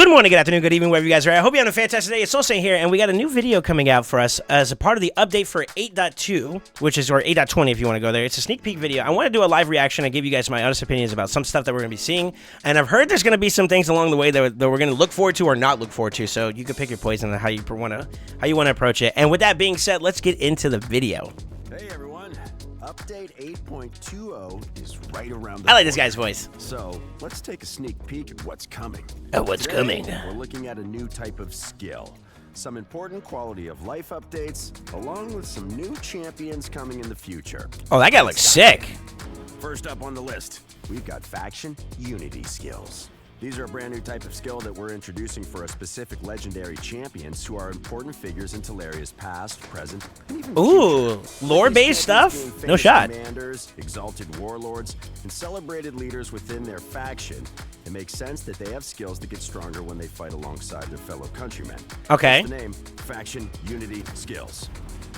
Good morning, good afternoon, good evening, wherever you guys are at. I hope you're having a fantastic day. It's SoulSaint here, and we got a new video coming out for us as a part of the update for 8.2, which is, or 8.20 if you want to go there. It's a sneak peek video. I want to do a live reaction and give you guys my honest opinions about some stuff that we're going to be seeing. And I've heard there's going to be some things along the way that we're going to look forward to or not look forward to. So you can pick your poison on how you want to approach it. And with that being said, let's get into the video. Hey everyone, update 8.20 is right around the I like this guy's voice. So let's take a sneak peek at what's coming. Oh, what's coming? We're looking at a new type of skill, some important quality of life updates, along with some new champions coming in the future. Oh, that guy looks sick. First up on the list, we've got faction unity skills. These are a brand new type of skill that we're introducing for a specific legendary champions who are important figures in Talaria's past, present, and even Ooh, future. lore-based stuff? No shot. Commanders, exalted warlords, and celebrated leaders within their faction. It makes sense that they have skills that get stronger when they fight alongside their fellow countrymen. Okay. That's the name, faction unity skills.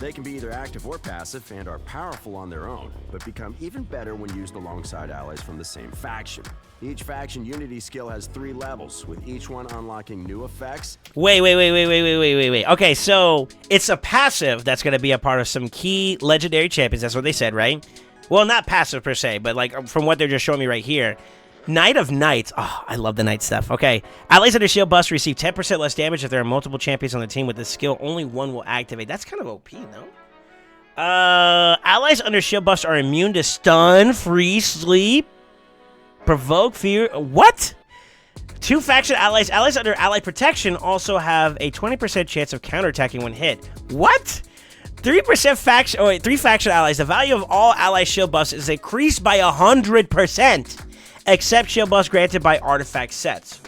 They can be either active or passive and are powerful on their own, but become even better when used alongside allies from the same faction. Each faction unity skill has 3 levels, with each one unlocking new effects. Wait. Okay, so it's a passive that's going to be a part of some key legendary champions. That's what they said, right? Well, not passive per se, but like from what they're just showing me right here. Knight of Knights. Oh, I love the Knight stuff. Okay. Allies under shield buffs receive 10% less damage if there are multiple champions on the team with this skill. Only one will activate. That's kind of OP, no? Allies under shield buffs are immune to stun, freeze, sleep, provoke, fear. What? 2 faction allies. Allies under ally protection also have a 20% chance of counterattacking when hit. What? 3% faction. Oh wait, 3 faction allies. The value of all ally shield buffs is increased by 100%, except shield buffs granted by artifact sets.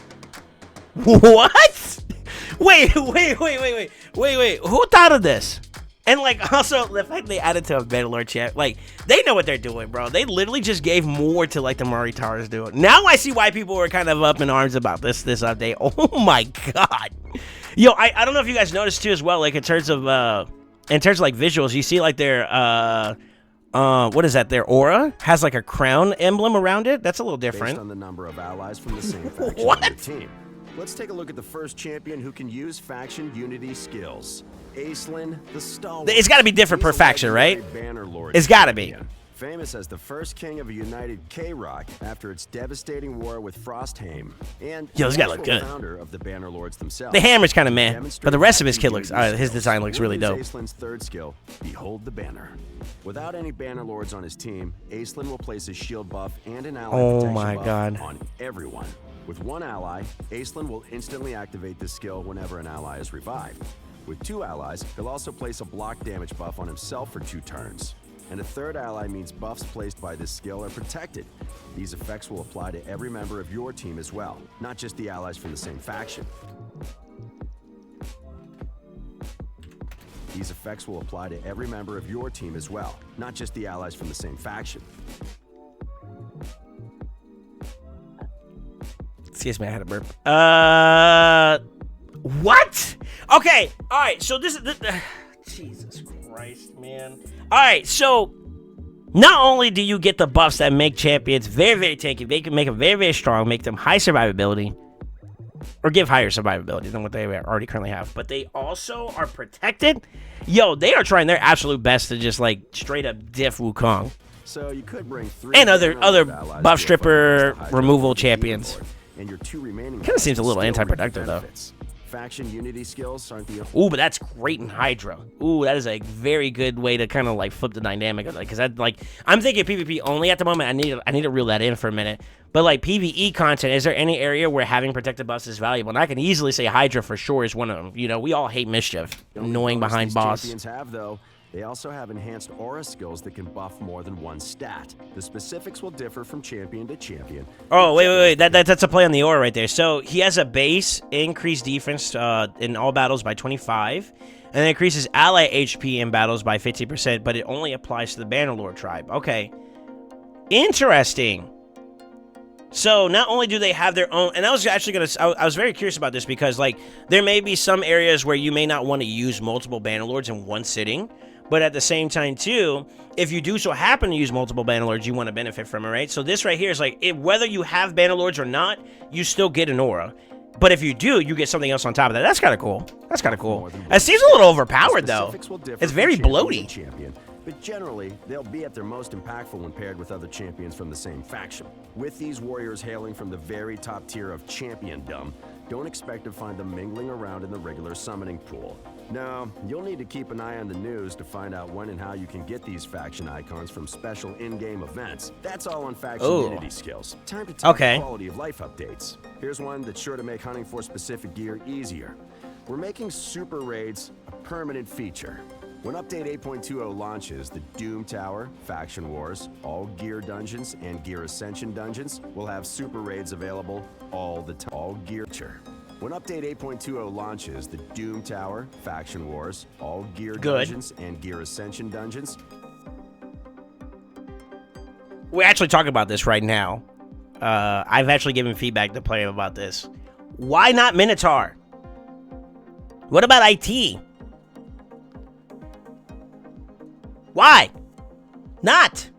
What? Wait. Who thought of this? And like, also the fact they added to a Bannerlord champ, like they know what they're doing, bro. They literally just gave more to like the Maritaras do. Now I see why people were kind of up in arms about this update. Oh my god, yo, I don't know if you guys noticed too as well. Like in terms of like visuals, you see like their what is that? Their aura has like a crown emblem around it. That's a little different. Based on the number of allies from the same faction What? on the team. Let's take a look at the first champion who can use faction unity skills. Aislinn the Stalwart. It's got to be different per faction, right? It's got to be. Famous as the first king of a united K-Rock after its devastating war with Frosthaim, and Yo, this guy look good. Founder of the Bannerlords themselves. The hammer's kind of meh, but the rest of his kit looks. His design looks really dope. Aislinn's third skill, Behold the Banner. Without any Bannerlords on his team, Aislinn will place a shield buff and an ally protection buff on everyone. With 1 ally, Aislinn will instantly activate this skill whenever an ally is revived. With 2 allies, he'll also place a block damage buff on himself for 2 turns. And a 3rd ally means buffs placed by this skill are protected. These effects will apply to every member of your team as well, not just the allies from the same faction. These effects will apply to every member of your team as well, not just the allies from the same faction. Excuse me, I had a burp. What? Okay, all right, so this is... Jesus Christ, man. All right, so not only do you get the buffs that make champions very, very tanky, they can make them very, very strong, make them high survivability, or give higher survivability than what they already currently have, but they also are protected. Yo, they are trying their absolute best to just, like, straight up diff Wukong. So you could bring 3 and other buff stripper removal champions. And your 2 remaining kind of seems a little anti-productive though. Faction unity skills aren't the... Ooh, but that's great in Hydra. Ooh, that is a very good way to kind of like flip the dynamic of that, because I'm thinking PvP only at the moment. I need to reel that in for a minute. But like PvE content, is there any area where having protected buffs is valuable? And I can easily say Hydra for sure is one of them. You know, we all hate mischief, annoying behind boss. Champions have though. They also have enhanced aura skills that can buff more than 1 stat. The specifics will differ from champion to champion. Oh, wait. That's a play on the aura right there. So he has a base increased defense in all battles by 25, and it increases ally HP in battles by 50%, but it only applies to the Bannerlord tribe. Okay. Interesting. So not only do they have their own, and I was actually I was very curious about this because like there may be some areas where you may not want to use multiple Bannerlords in one sitting. But at the same time, too, if you do so happen to use multiple Bannerlords, you want to benefit from it, right? So this right here is like, whether you have Bannerlords or not, you still get an aura. But if you do, you get something else on top of that. That's kind of cool. That's kind of cool. It seems a little overpowered, though. It's very bloaty. But generally, they'll be at their most impactful when paired with other champions from the same faction. With these warriors hailing from the very top tier of championdom, don't expect to find them mingling around in the regular summoning pool. No, you'll need to keep an eye on the news to find out when and how you can get these faction icons from special in-game events. That's all on Faction Unity Skills. Time to take quality of life updates. Here's one that's sure to make hunting for specific gear easier. We're making super raids a permanent feature. When Update 8.20 launches, the Doom Tower, Faction Wars, all Gear Dungeons, and Gear Ascension Dungeons will have super raids available all the time. All Gear. When Update 8.20 launches, the Doom Tower, Faction Wars, all Gear Dungeons, and Gear Ascension Dungeons. We're actually talking about this right now. I've actually given feedback to player about this. Why not Minotaur? What about IT? Why not?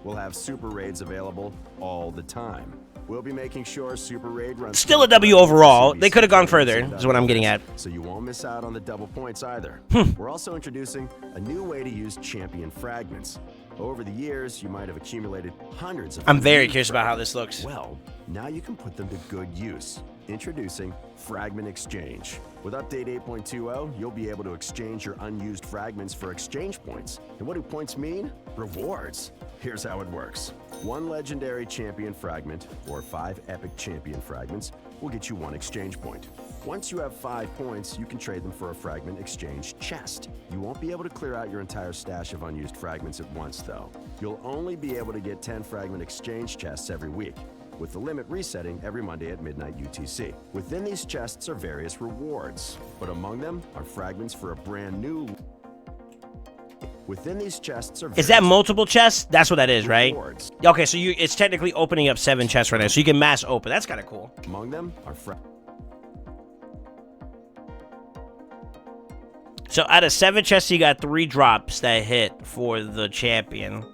We'll have super raids available all the time. We'll be making sure super raid runs. Still a W overall. They could have gone further, is what I'm getting at. So you won't miss out on the double points either. We're also introducing a new way to use champion fragments. Over the years, you might have accumulated hundreds of. I'm very curious about how this looks. Well, now you can put them to good use. Introducing Fragment Exchange. With Update 8.20, you'll be able to exchange your unused fragments for exchange points. And what do points mean? Rewards. Here's how it works. 1 legendary champion fragment or 5 epic champion fragments will get you 1 exchange point. Once you have 5 points, you can trade them for a fragment exchange chest. You won't be able to clear out your entire stash of unused fragments at once, though. You'll only be able to get 10 fragment exchange chests every week, with the limit resetting every Monday at midnight UTC. Within these chests are various rewards, but among them are fragments for a brand new. Within these chests are. Is that multiple chests? That's what that is, right? Rewards. Okay, so it's technically opening up 7 chests right now, so you can mass open. That's kind of cool. Among them are So out of 7 chests, you got 3 drops that hit for the champion.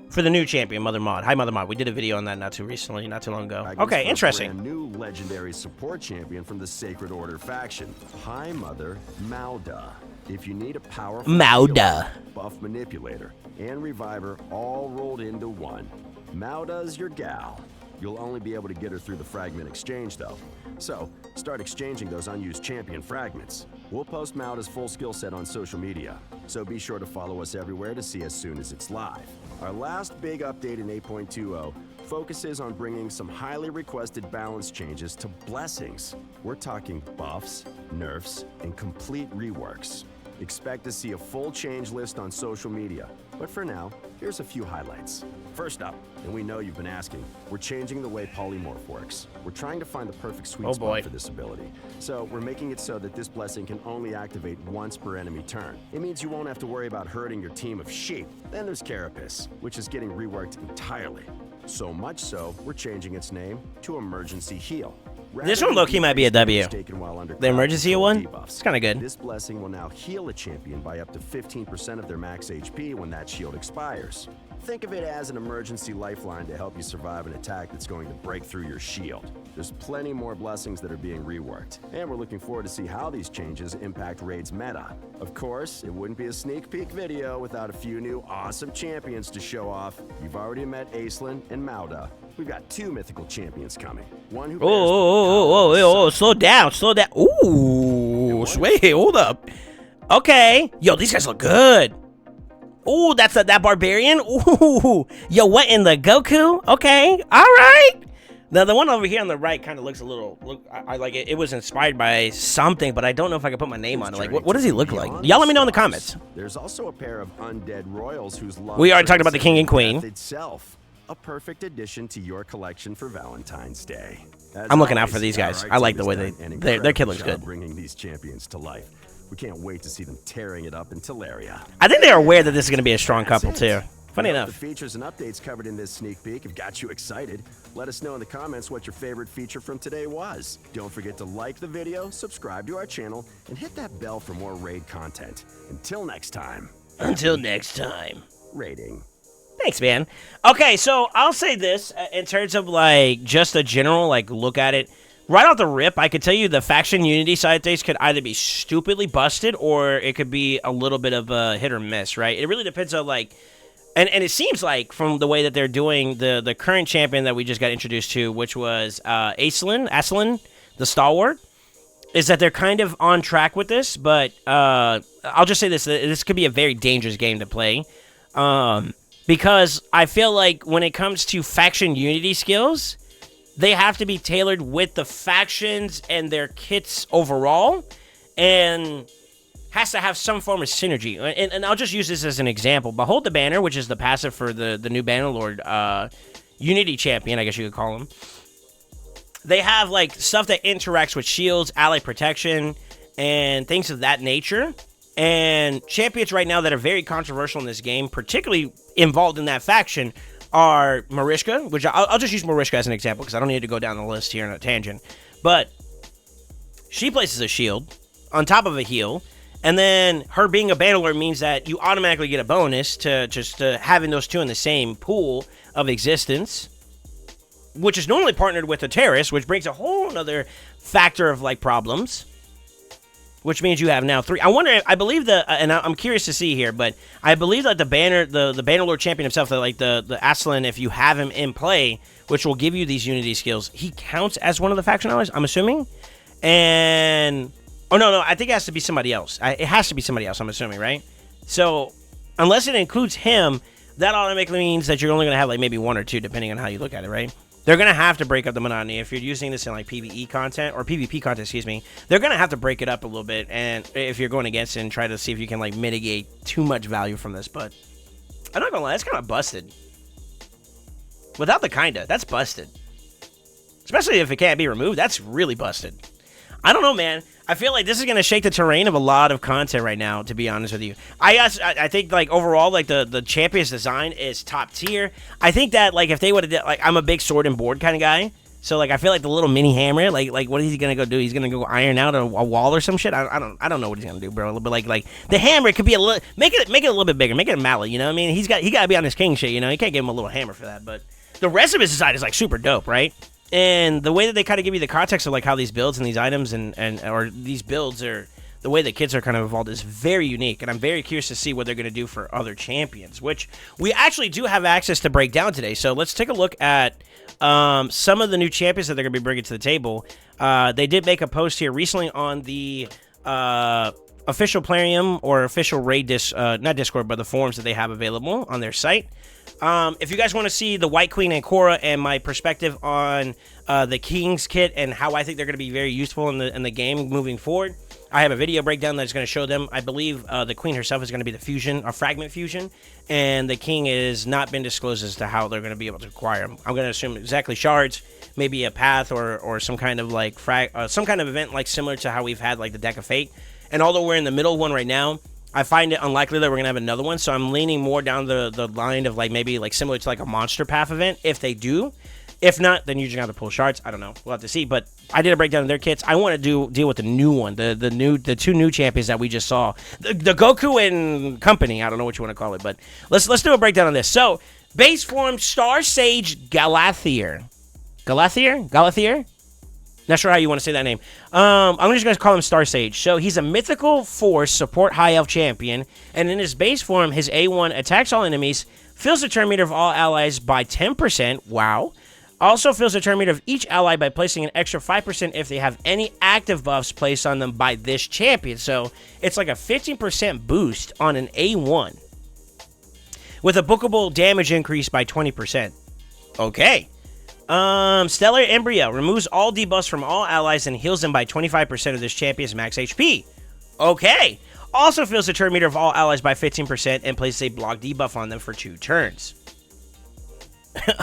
For the new champion, Mother Mod. Hi, Mother Mod. We did a video on that not too long ago. Okay, interesting. A new legendary support champion from the Sacred Order faction. Hi, Mother Mauda. If you need a powerful healer, buff manipulator, and reviver all rolled into one, Mauda's your gal. You'll only be able to get her through the fragment exchange, though. So, start exchanging those unused champion fragments. We'll post Mauda's full skill set on social media, so be sure to follow us everywhere to see as soon as it's live. Our last big update in 8.20 focuses on bringing some highly requested balance changes to blessings. We're talking buffs, nerfs, and complete reworks. Expect to see a full change list on social media, but for now, here's a few highlights. First up, and we know you've been asking, we're changing the way Polymorph works. We're trying to find the perfect sweet spot for this ability. So we're making it so that this blessing can only activate once per enemy turn. It means you won't have to worry about hurting your team of sheep. Then there's Carapace, which is getting reworked entirely. So much so, we're changing its name to Emergency Heal. This one low-key might be a W. The emergency one? It's kind of good. This blessing will now heal a champion by up to 15% of their max HP when that shield expires. Think of it as an emergency lifeline to help you survive an attack that's going to break through your shield. There's plenty more blessings that are being reworked, and we're looking forward to see how these changes impact Raid's meta. Of course, it wouldn't be a sneak peek video without a few new awesome champions to show off. You've already met Aislinn and Mauda. We've got 2 mythical champions coming. One who slow down. Ooh, wait, hold up. Okay. Yo, these guys look good. Ooh, that's that barbarian. Ooh, yo, what in the Goku? Okay, all right. Now the one over here on the right kind of looks a little. I like it. It was inspired by something, but I don't know if I can put my name on it. Like, what does he look like? Y'all let me know in the comments. There's also a pair of undead royals whose love. We already talked about the king and queen. Itself, a perfect addition to your collection for Valentine's Day. I'm looking out for these guys. I like the way their kid looks good. Bringing these champions to life. We can't wait to see them tearing it up in Teleria. I think they're aware that this is going to be a strong couple, too. Funny enough. The features and updates covered in this sneak peek have got you excited. Let us know in the comments what your favorite feature from today was. Don't forget to like the video, subscribe to our channel, and hit that bell for more raid content. Until next time. Until next time. Raiding. Thanks, man. Okay, so I'll say this in terms of like just a general like look at it. Right off the rip, I could tell you the faction unity side of things could either be stupidly busted or it could be a little bit of a hit or miss, right? It really depends on like, and it seems like from the way that they're doing the current champion that we just got introduced to, which was Aslan, the stalwart, is that they're kind of on track with this. But I'll just say this could be a very dangerous game to play. Because I feel like when it comes to faction unity skills, they have to be tailored with the factions and their kits overall, and has to have some form of synergy. And I'll just use this as an example. Behold the Banner, which is the passive for the new Bannerlord Unity Champion, I guess you could call him. They have like stuff that interacts with shields, ally protection, and things of that nature. And champions right now that are very controversial in this game, particularly involved in that faction, are Mariska, which I'll just use Mariska as an example because I don't need to go down the list here in a tangent. But she places a shield on top of a heal, and then her being a Bannerlord means that you automatically get a bonus to just having those two in the same pool of existence, which is normally partnered with a Terrace, which brings a whole other factor of like problems. Which means you have now 3. I believe and I'm curious to see here, but I believe that the Bannerlord champion himself, the Aslan, if you have him in play, which will give you these unity skills, he counts as one of the faction allies, I'm assuming. And oh no, I think it has to be somebody else. It has to be somebody else, I'm assuming, right? So unless it includes him, that automatically means that you're only gonna have like maybe 1 or 2, depending on how you look at it, right? They're going to have to break up the monotony. If you're using this in like PvE content, or PvP content, excuse me, they're going to have to break it up a little bit. And if you're going against it and try to see if you can like mitigate too much value from this. But I'm not going to lie, that's kind of busted. Without the kinda, that's busted. Especially if it can't be removed, that's really busted. I don't know, man. I feel like this is going to shake the terrain of a lot of content right now, to be honest with you. I think, like, overall, like, the champion's design is top tier. I think that, like, if they would have, like, I'm a big sword and board kind of guy. So, like, I feel like the little mini hammer, like what is he going to go do? He's going to go iron out a wall or some shit? I don't know what he's going to do, bro. But, like, the hammer could be a little, make it a little bit bigger. Make it a mallet, you know what I mean? He got to be on his king shit, you know? You can't give him a little hammer for that. But the rest of his design is, like, super dope, right? And the way that they kind of give you the context of like how these builds and these items or these builds are, the way the kids are kind of evolved is very unique. And I'm very curious to see what they're going to do for other champions, which we actually do have access to break down today. So let's take a look at some of the new champions that they're going to be bringing to the table. They did make a post here recently on the official Plarium or official raid, not Discord, but the forums that they have available on their site. If you guys want to see the White Queen and Korra and my perspective on the King's kit and how I think they're going to be very useful in the game moving forward, I have a video breakdown that's going to show them. I believe the Queen herself is going to be the fusion, or fragment fusion, and the King has not been disclosed as to how they're going to be able to acquire them. I'm going to assume exactly shards, maybe a path or some kind of like some kind of event like similar to how we've had like the Deck of Fate. And although we're in the middle of one right now, I find it unlikely that we're going to have another one, so I'm leaning more down the line of like maybe like similar to like a monster path event if they do. If not, then you're just going to have to pull shards. I don't know. We'll have to see. But I did a breakdown of their kits. I want to deal with the new one, the two new champions that we just saw. The Goku and company. I don't know what you want to call it, but let's do a breakdown on this. So, base form Star Sage Galathier. Galathier? Not sure how you want to say that name. I'm just going to call him Star Sage. So he's a mythical force support high elf champion, and in his base form, his A1 attacks all enemies, fills the turn meter of all allies by 10%. Wow. Also fills the turn meter of each ally by placing an extra 5% if they have any active buffs placed on them by this champion. So it's like a 15% boost on an A1 with a bookable damage increase by 20%. Okay. Stellar Embryo removes all debuffs from all allies and heals them by 25% of this champion's max HP. Okay. Also fills the turn meter of all allies by 15% and places a block debuff on them for 2 turns.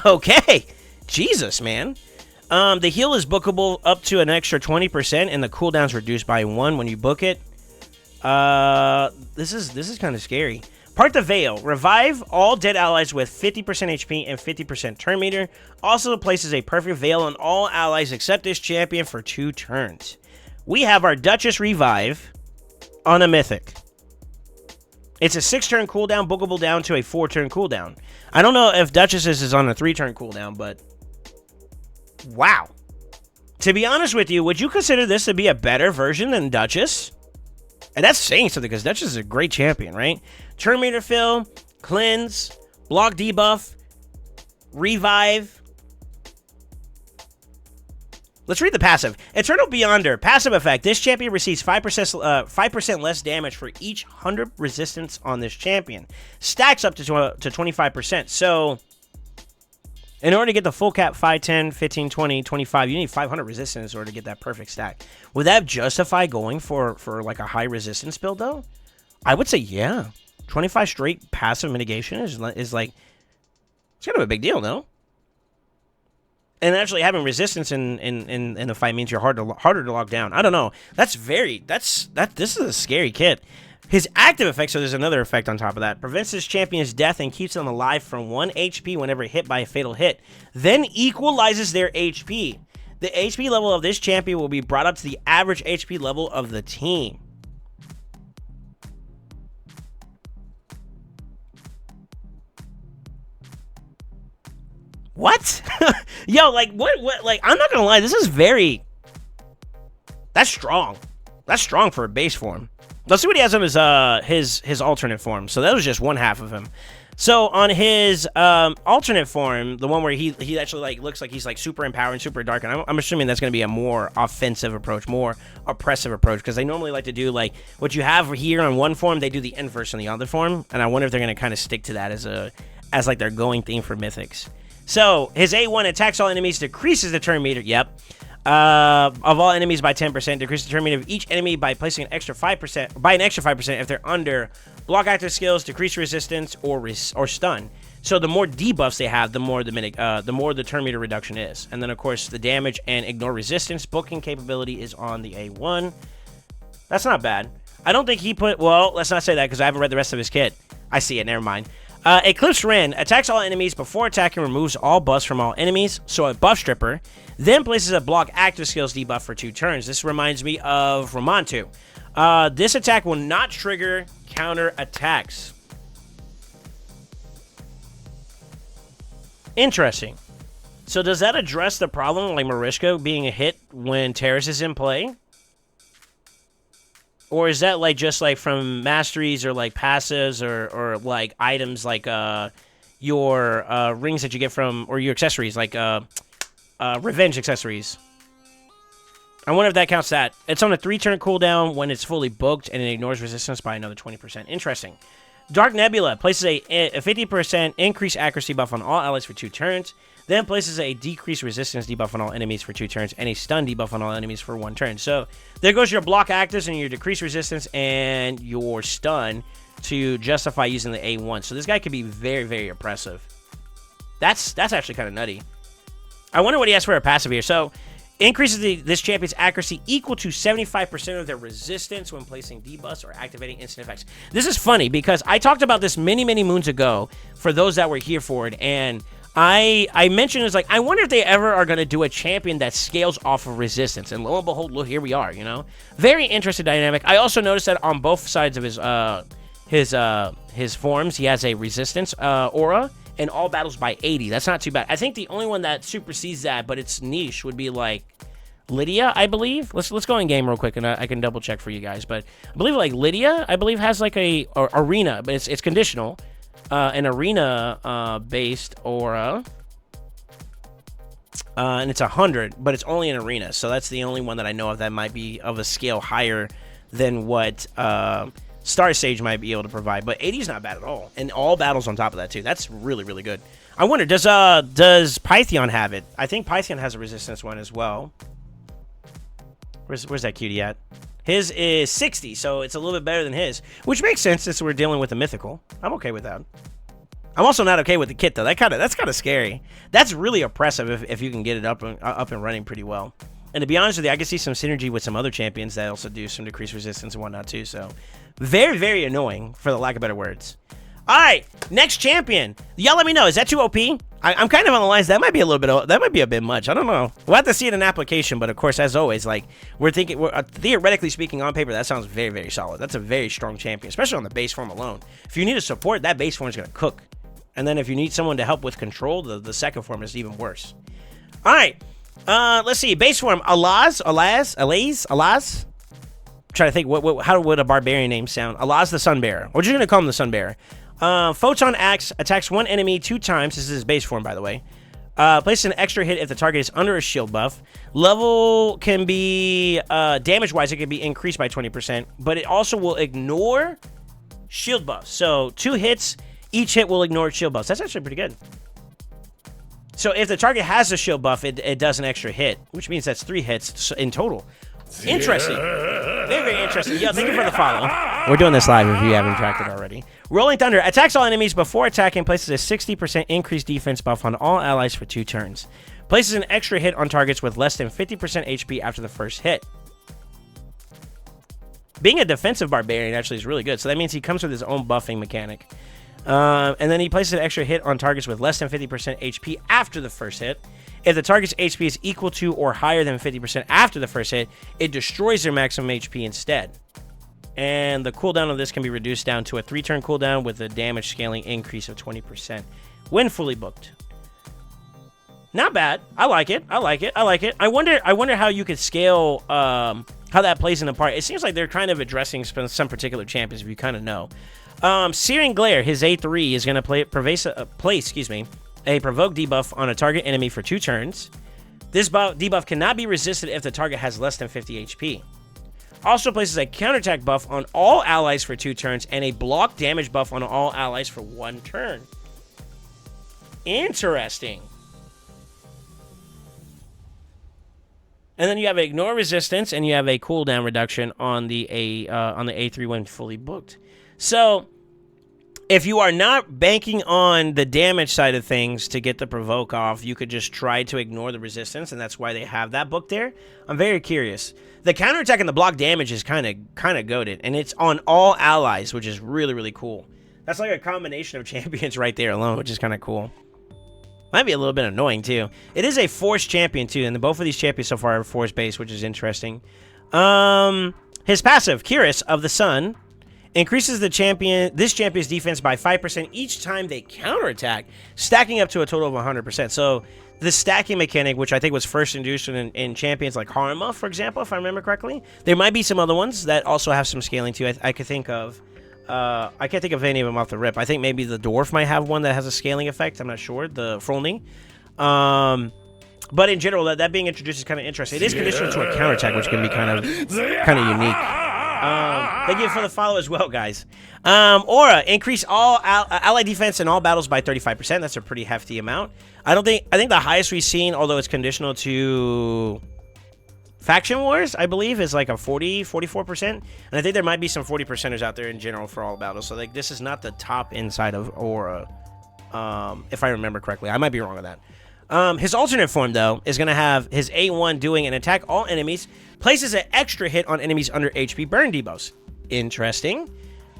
Okay. Jesus, man. The heal is bookable up to an extra 20% and the cooldown's reduced by 1 when you book it. This is kind of scary. Part the Veil. Revive all dead allies with 50% HP and 50% turn meter. Also places a perfect veil on all allies except this champion for 2 turns. We have our Duchess Revive on a Mythic. It's a 6-turn cooldown, bookable down to a 4-turn cooldown. I don't know if Duchess's is on a 3-turn cooldown, but wow. To be honest with you, would you consider this to be a better version than Duchess? And that's saying something, because Duchess is a great champion, right? Turn meter fill, cleanse, block debuff, revive. Let's read the passive. Eternal Beyonder. Passive effect. This champion receives 5% less damage for each 100 resistance on this champion. Stacks up to 25%. So, in order to get the full cap 5, 10, 15, 20, 25, you need 500 resistance in order to get that perfect stack. Would that justify going for like a high resistance build, though? I would say, yeah. 25 straight passive mitigation is like, it's kind of a big deal, no? And actually having resistance in the fight means you're harder to lock down. I don't know. This is a scary kit. His active effect, so there's another effect on top of that, prevents his champion's death and keeps them alive from 1 HP whenever hit by a fatal hit. Then equalizes their HP. The HP level of this champion will be brought up to the average HP level of the team. What? Yo, like, what, like, I'm not gonna lie, this is that's strong. That's strong for a base form. Let's see what he has on his alternate form. So that was just one half of him. So on his alternate form, the one where he actually, like, looks like he's, like, super empowered and super dark, and I'm assuming that's gonna be a more offensive approach, more oppressive approach, because they normally like to do, like, what you have here on one form, they do the inverse on the other form, and I wonder if they're gonna kind of stick to that as like their going theme for Mythics. So, his A1 attacks all enemies, decreases the turn meter, of all enemies by 10%, decreases the turn meter of each enemy by placing an extra 5%, if they're under block active skills, decrease resistance, or stun. So, the more debuffs they have, the more the turn meter reduction is. And then, of course, the damage and ignore resistance booking capability is on the A1. That's not bad. I don't think he well, let's not say that, because I haven't read the rest of his kit. I see it, never mind. Eclipse Ren attacks all enemies before attacking, removes all buffs from all enemies, so a buff stripper, then places a block active skills debuff for 2 turns. This reminds me of Ramontu. This attack will not trigger counter attacks. Interesting. So does that address the problem, like Marishka being a hit when Terrace is in play? Or is that, like, just, like, from masteries or, like, passives or like, items like your rings that you get from, or your accessories, like revenge accessories? I wonder if that counts that. It's on a 3-turn cooldown when it's fully booked, and it ignores resistance by another 20%. Interesting. Dark Nebula places a 50% increased accuracy buff on all allies for 2 turns. Then places a decreased resistance debuff on all enemies for 2 turns, and a stun debuff on all enemies for 1 turn. So there goes your block actives and your decreased resistance and your stun to justify using the A1. So this guy could be very, very oppressive. That's actually kind of nutty. I wonder what he has for a passive here. So increases this champion's accuracy equal to 75% of their resistance when placing debuffs or activating instant effects. This is funny because I talked about this many, many moons ago for those that were here for it, and I mentioned, it's like, I wonder if they ever are going to do a champion that scales off of resistance. And lo and behold, look, here we are, you know? Very interesting dynamic. I also noticed that on both sides of his forms, he has a resistance aura, and all battles by 80. That's not too bad. I think the only one that supersedes that, but it's niche, would be, like, Lydia, I believe. Let's go in game real quick, and I can double check for you guys. But I believe, like, Lydia, I believe, has, like, a arena, but it's conditional. An arena based aura, and it's 100, but it's only an arena, so that's the only one that I know of that might be of a scale higher than what Star Sage might be able to provide. But 80 is not bad at all, and all battles on top of that too. That's really, really good. I wonder, does Pythion have it? I think Pythion has a resistance one as well. Where's that cutie at? His is 60, so it's a little bit better than his, which makes sense since we're dealing with a mythical. I'm okay with that. I'm also not okay with the kit, though. That's kind of scary. That's really oppressive if you can get it up and running pretty well. And to be honest with you, I can see some synergy with some other champions that also do some decreased resistance and whatnot, too. So, very, very annoying, for the lack of better words. All right, next champion. Y'all let me know. Is that too OP? I'm kind of on the lines. That might be a little bit. That might be a bit much. I don't know. We'll have to see it in application. But of course, as always, like we're theoretically speaking, on paper, that sounds very, very solid. That's a very strong champion, especially on the base form alone. If you need a support, that base form is gonna cook. And then if you need someone to help with control, the second form is even worse. All right. Let's see. Base form, Alaz. I'm trying to think how would a barbarian name sound? Alaz the Sunbearer. We're just gonna call him the Sunbearer. Photon Axe attacks one enemy 2 times. This is his base form, by the way. Places an extra hit if the target is under a shield buff. Level can be, damage-wise, it can be increased by 20%, but it also will ignore shield buffs. So 2 hits, each hit will ignore shield buffs. That's actually pretty good. So if the target has a shield buff, it does an extra hit, which means that's 3 hits in total. Interesting. Very, very interesting. Yo, thank you for the follow. We're doing this live if you haven't tracked it already. Rolling Thunder attacks all enemies before attacking, places a 60% increased defense buff on all allies for 2 turns. Places an extra hit on targets with less than 50% HP after the first hit. Being a defensive barbarian actually is really good, so that means he comes with his own buffing mechanic. And then he places an extra hit on targets with less than 50% HP after the first hit. If the target's HP is equal to or higher than 50% after the first hit, it destroys their maximum HP instead. And the cooldown of this can be reduced down to a 3-turn cooldown with a damage scaling increase of 20% when fully booked. Not bad. I like it. I wonder how you could scale how that plays in a part. It seems like they're kind of addressing some particular champions, if you kind of know. Searing Glare, his A3 is going to place a provoke debuff on a target enemy for 2 turns. This debuff cannot be resisted if the target has less than 50 HP. Also places a counterattack buff on all allies for 2 turns and a block damage buff on all allies for 1 turn. Interesting. And then you have ignore resistance and you have a cooldown reduction on the A3 when fully booked. So if you are not banking on the damage side of things to get the provoke off, you could just try to ignore the resistance, and that's why they have that book there. I'm very curious. The counterattack and the block damage is kind of goated, and it's on all allies, which is really, really cool. That's like a combination of champions right there alone, which is kind of cool. Might be a little bit annoying, too. It is a Force champion, too, and both of these champions so far are Force-based, which is interesting. His passive, Kyrus of the Sun, increases this champion's defense by 5% each time they counterattack, stacking up to a total of 100%. So the stacking mechanic, which I think was first introduced in champions like Harma, for example, if I remember correctly. There might be some other ones that also have some scaling too. I could think of. I can't think of any of them off the rip. I think maybe the Dwarf might have one that has a scaling effect. I'm not sure. The Frolny. But in general, that being introduced is kind of interesting. It is conditioned to a counterattack, which can be kind of unique. Thank you for the follow as well, guys. Aura, increase all ally defense in all battles by 35%. That's a pretty hefty amount. I think the highest we've seen, although it's conditional to Faction Wars, I believe, is like a 44%. And I think there might be some 40%ers out there in general for all battles. So like this is not the top inside of Aura, if I remember correctly. I might be wrong on that. His alternate form, though, is going to have his A1 doing an attack all enemies, places an extra hit on enemies under HP burn debuffs. Interesting.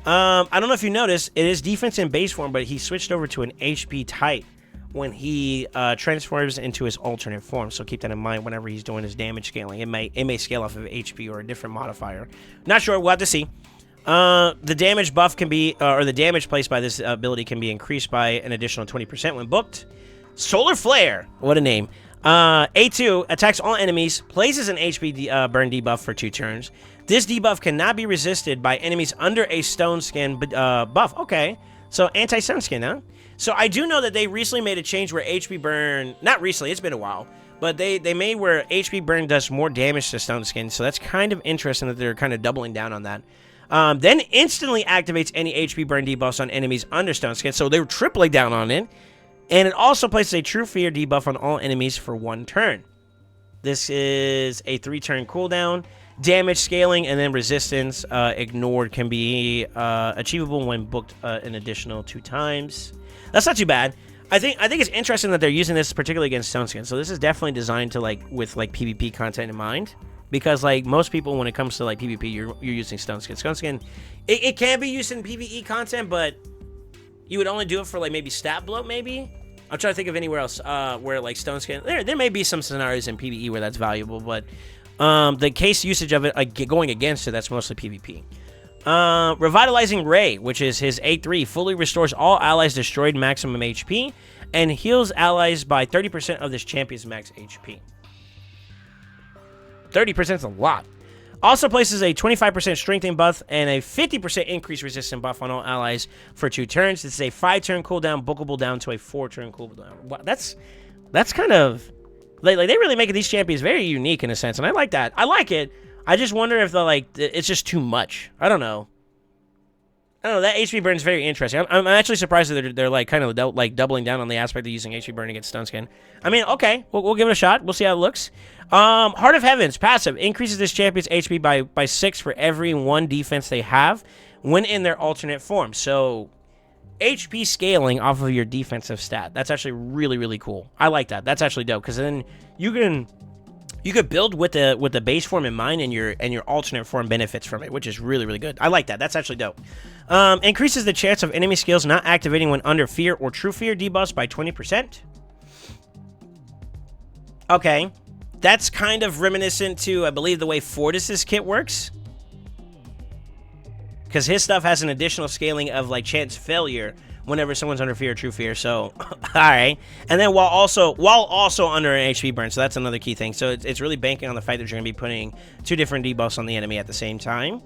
I don't know if you noticed, it is defense in base form, but he switched over to an HP type when he transforms into his alternate form. So keep that in mind whenever he's doing his damage scaling. It may scale off of HP or a different modifier. Not sure. We'll have to see. The damage buff can be, or the damage placed by this ability can be increased by an additional 20% when booked. Solar Flare, what a name. A2 attacks all enemies, places an HP burn debuff for 2 turns. This debuff cannot be resisted by enemies under a stone skin buff. Okay, so anti-stone skin, huh? So I do know that they recently made a change where HP burn, not recently, it's been a while, but they made where HP burn does more damage to stone skin. So that's kind of interesting that they're kind of doubling down on that. Then instantly activates any HP burn debuffs on enemies under stone skin. So they were tripling down on it. And it also places a True Fear debuff on all enemies for 1 turn. This is a 3-turn cooldown. Damage scaling and then resistance ignored can be achievable when booked an additional 2 times. That's not too bad. I think it's interesting that they're using this particularly against Stone Skin. So this is definitely designed to with PvP content in mind. Because like most people, when it comes to like PvP, you're using Stone Skin. Stone Skin, it can be used in PvE content, but you would only do it for like maybe stat bloat, maybe. I'm trying to think of anywhere else where like stone skin. There may be some scenarios in PvE where that's valuable, but the case usage of it going against it, that's mostly PvP. Revitalizing Ray, which is his A3, fully restores all allies destroyed maximum HP and heals allies by 30% of this champion's max HP. 30% is a lot. Also places a 25% strengthening buff and a 50% increased resistance buff on all allies for 2 turns. This is a 5-turn cooldown, bookable down to a 4-turn cooldown. Wow, that's kind of like they really make these champions very unique in a sense, and I like that. I like it. I just wonder if it's just too much. I don't know. That HP burn is very interesting. I'm actually surprised that they're like kind of doubling down on the aspect of using HP burn against stun skin. I mean, okay, we'll give it a shot. We'll see how it looks. Heart of Heavens passive increases this champion's HP by 6 for every 1 defense they have when in their alternate form. So HP scaling off of your defensive stat. That's actually really, really cool. I like that. That's actually dope because then you could build with the base form in mind, and your alternate form benefits from it, which is really, really good. I like that. That's actually dope. Increases the chance of enemy skills not activating when under fear or true fear debuffs by 20%. Okay. That's kind of reminiscent to, I believe, the way Fortis's kit works. Because his stuff has an additional scaling of, like, chance failure whenever someone's under fear or true fear. So, alright. And then while also under an HP burn. So that's another key thing. So it's really banking on the fact that you're going to be putting 2 different debuffs on the enemy at the same time.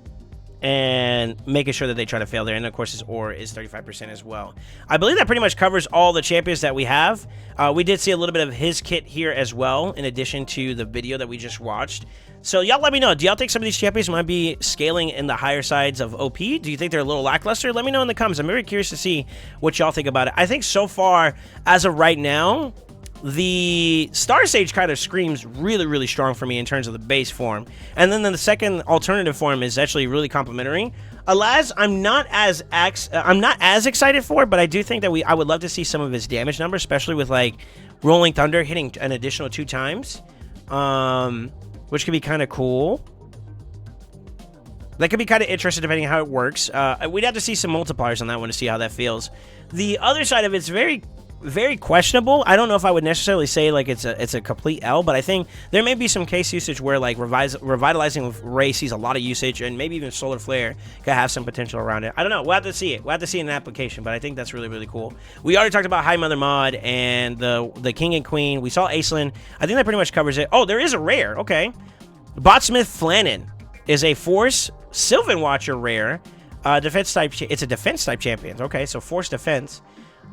And making sure that they try to fail there. And of course his aura is 35% as well. I believe that pretty much covers all the champions that we have. We did see a little bit of his kit here as well, in addition to the video that we just watched. So y'all let me know. Do y'all think some of these champions might be scaling in the higher sides of OP? Do you think they're a little lackluster? Let me know in the comments. I'm very curious to see what y'all think about it. I think so far, as of right now, the Star Sage kind of screams really, really strong for me in terms of the base form. And then the second alternative form is actually really complimentary. Alaz, I'm not as excited for, but I do think that I would love to see some of his damage numbers, especially with like Rolling Thunder hitting an additional 2 times. Which could be kind of cool. That could be kind of interesting depending on how it works. We'd have to see some multipliers on that one to see how that feels. The other side of it's very, very questionable. I don't know if I would necessarily say like it's a complete L, but I think there may be some case usage where like revitalizing with Ray sees a lot of usage, and maybe even Solar Flare could have some potential around it. I don't know. We'll have to see it. We'll have to see it in an application, but I think that's really, really cool. We already talked about High Mother Mod and the King and Queen. We saw Aislinn. I think that pretty much covers it. Oh, there is a rare. Okay. Botsmith Flannan is a Force Sylvan Watcher rare. Defense type. It's a defense type champion. Okay, so Force defense.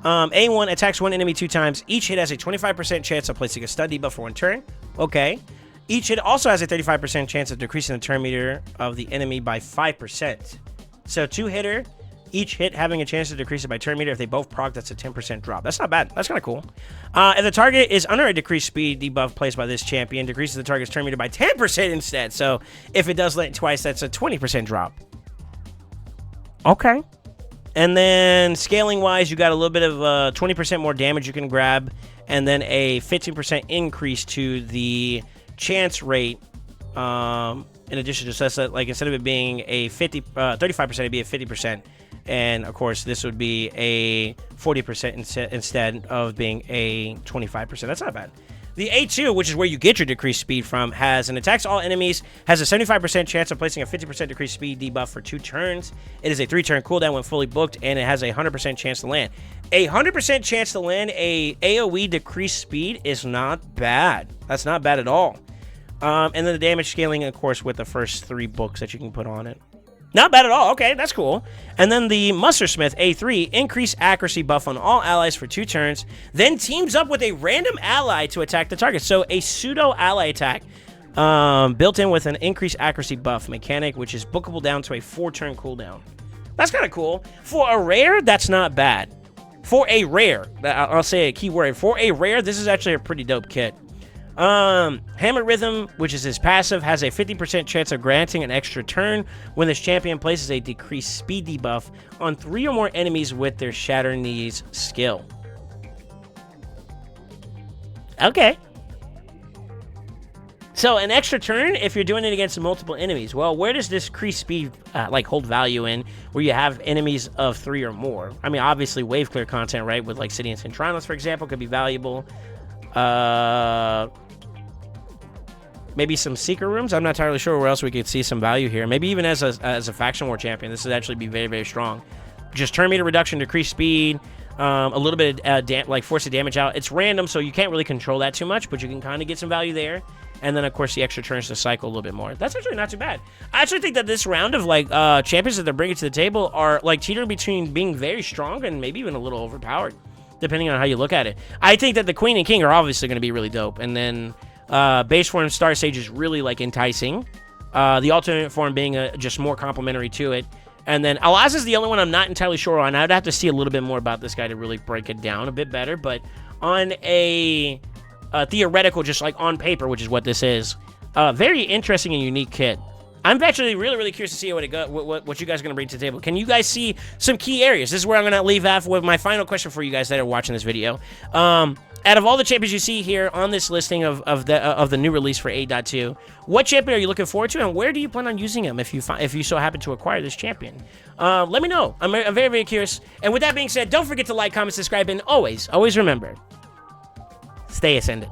A1 attacks 1 enemy 2 times. Each hit has a 25% chance of placing a stun debuff for 1 turn. Okay. Each hit also has a 35% chance of decreasing the turn meter of the enemy by 5%. So 2-hitter, each hit having a chance to decrease it by turn meter. If they both proc, that's a 10% drop. That's not bad. That's kind of cool. If the target is under a decreased speed debuff placed by this champion, decreases the target's turn meter by 10% instead. So if it does land twice, that's a 20% drop. Okay. And then scaling-wise, you got a little bit of 20% more damage you can grab, and then a 15% increase to the chance rate. In addition to just like instead of it being a 35%, it'd be a 50%, and of course this would be a 40% instead of being a 25%. That's not bad. The A2, which is where you get your decreased speed from, has an attacks all enemies, has a 75% chance of placing a 50% decreased speed debuff for 2 turns. It is a 3-turn cooldown when fully booked, and it has a 100% chance to land. A 100% chance to land a AoE decreased speed is not bad. That's not bad at all. And then the damage scaling, of course, with the first 3 books that you can put on it. Not bad at all. Okay, that's cool. And then the Mustersmith A3, increase accuracy buff on all allies for 2 turns, then teams up with a random ally to attack the target. So a pseudo ally attack built in with an increased accuracy buff mechanic, which is bookable down to a 4-turn cooldown. That's kind of cool. For a rare, that's not bad. For a rare, I'll say a key word. For a rare, this is actually a pretty dope kit. Hammer Rhythm, which is his passive, has a 50% chance of granting an extra turn when this champion places a decreased speed debuff on 3 or more enemies with their Shatter Knees skill. Okay. So an extra turn if you're doing it against multiple enemies. Well, where does this increase speed like hold value in where you have enemies of 3 or more? I mean, obviously wave clear content, right? With like City and Centranos, for example, could be valuable. Maybe some secret rooms. I'm not entirely sure where else we could see some value here. Maybe even as a faction war champion, this would actually be very, very strong. Just turn meter reduction, decrease speed, a little bit of like force of damage out. It's random, so you can't really control that too much, but you can kind of get some value there. And then, of course, the extra turns to cycle a little bit more. That's actually not too bad. I actually think that this round of, like, champions that they're bringing to the table are, like, teetering between being very strong and maybe even a little overpowered, depending on how you look at it. I think that the Queen and King are obviously going to be really dope. And then base form Star Sage is really, like, enticing. The alternate form being just more complementary to it. And then Alaz is the only one I'm not entirely sure on. I'd have to see a little bit more about this guy to really break it down a bit better. But on a... theoretical, just like on paper, which is what this is. Very interesting and unique kit. I'm actually really, really curious to see what you guys are going to bring to the table. Can you guys see some key areas? This is where I'm going to leave off with my final question for you guys that are watching this video. Out of all the champions you see here on this listing of the new release for 8.2, what champion are you looking forward to, and where do you plan on using him if you so happen to acquire this champion? Let me know. I'm very, very curious. And with that being said, don't forget to like, comment, subscribe, and always remember, stay ascended.